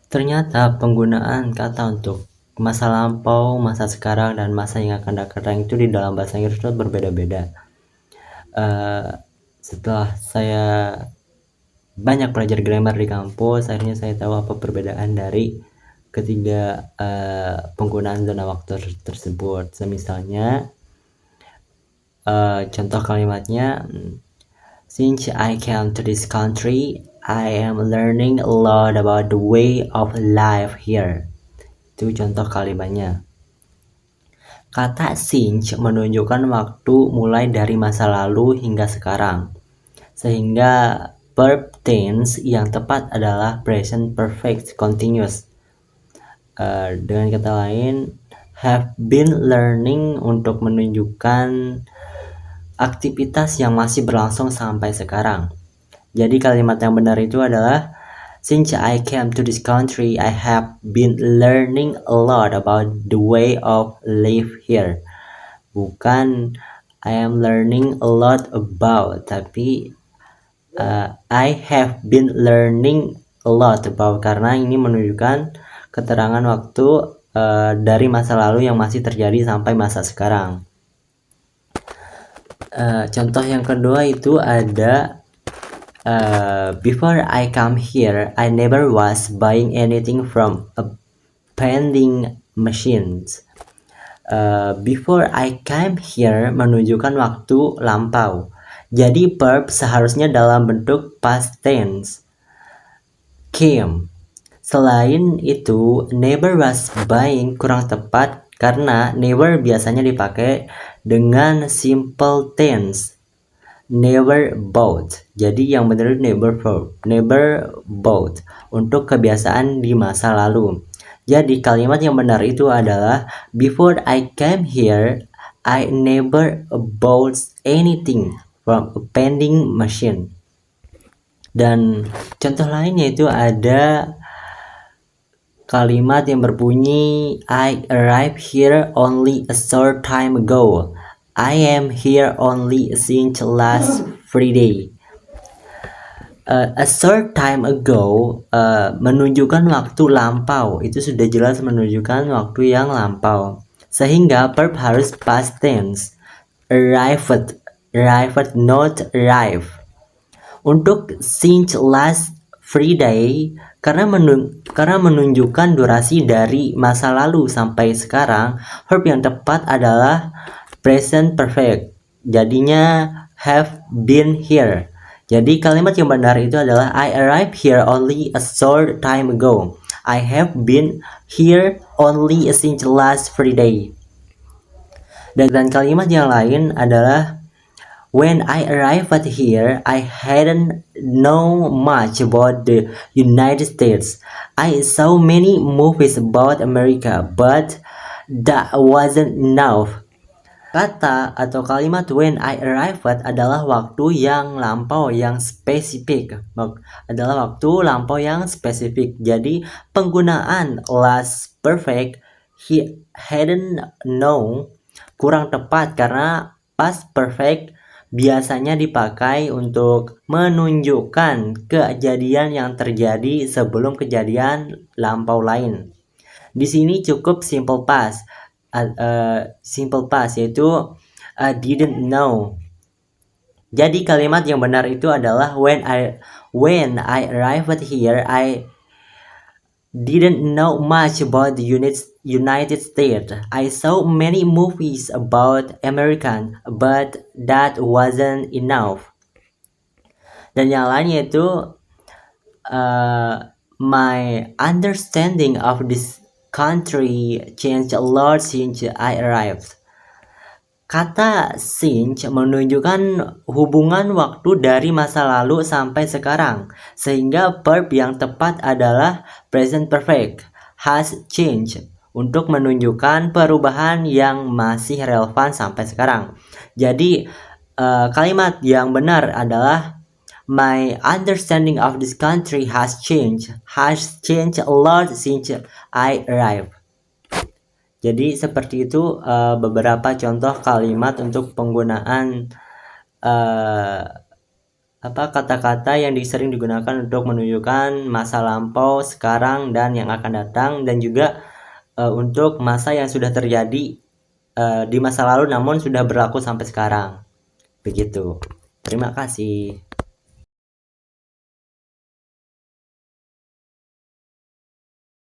Ternyata penggunaan kata untuk masa lampau, masa sekarang, dan masa yang akan datang itu di dalam bahasa Inggris itu berbeda-beda. Setelah saya banyak belajar grammar di kampus, akhirnya saya tahu apa perbedaan dari ketiga penggunaan zona waktu tersebut. Misalnya contoh kalimatnya, since I came to this country, I am learning a lot about the way of life here. Itu contoh kalimatnya. Kata since menunjukkan waktu mulai dari masa lalu hingga sekarang. Sehingga verb tense yang tepat adalah present perfect continuous. Dengan kata lain, have been learning untuk menunjukkan aktivitas yang masih berlangsung sampai sekarang. Jadi kalimat yang benar itu adalah, since I came to this country, I have been learning a lot about the way of life here. Bukan I am learning a lot about, tapi I have been learning a lot about, karena ini menunjukkan keterangan waktu dari masa lalu yang masih terjadi sampai masa sekarang. Contoh yang kedua itu ada before I come here, I never was buying anything from a vending machines. Before I came here menunjukkan waktu lampau. Jadi verb seharusnya dalam bentuk past tense. Came. Selain itu, never was buying kurang tepat karena never biasanya dipakai dengan simple tense. Never bought. Jadi yang benar never bought untuk kebiasaan di masa lalu. Jadi kalimat yang benar itu adalah before I came here, I never bought anything from a vending machine. Dan contoh lainnya itu ada kalimat yang berbunyi I arrived here only a short time ago. I am here only since last Friday. A short time ago menunjukkan waktu lampau. Itu sudah jelas menunjukkan waktu yang lampau. Sehingga verb harus past tense. Arrived, not arrive. Untuk since last Friday, karena menunjukkan durasi dari masa lalu sampai sekarang, verb yang tepat adalah present perfect. Jadinya have been here. Jadi kalimat yang benar itu adalah I arrived here only a short time ago. I have been here only since last Friday. Dan kalimat yang lain adalah when I arrived here, I hadn't known much about the United States. I saw many movies about America, but that wasn't enough. Kata atau kalimat when I arrived adalah waktu yang lampau yang spesifik. Adalah waktu lampau yang spesifik. Jadi penggunaan last perfect he hadn't known kurang tepat karena past perfect biasanya dipakai untuk menunjukkan kejadian yang terjadi sebelum kejadian lampau lain. Di sini cukup simple past. Simple past yaitu didn't know. Jadi kalimat yang benar itu adalah when I arrived here, I didn't know much about the United States. I saw many movies about American, but that wasn't enough. Dan yang lain yaitu my understanding of this country changed a lot since I arrived. Kata since menunjukkan hubungan waktu dari masa lalu sampai sekarang, sehingga verb yang tepat adalah present perfect, has changed, untuk menunjukkan perubahan yang masih relevan sampai sekarang. Jadi kalimat yang benar adalah my understanding of this country has changed a lot since I arrived. Jadi seperti itu beberapa contoh kalimat untuk penggunaan kata-kata yang sering digunakan untuk menunjukkan masa lampau, sekarang, dan yang akan datang, dan juga untuk masa yang sudah terjadi di masa lalu namun sudah berlaku sampai sekarang. Begitu. Terima kasih.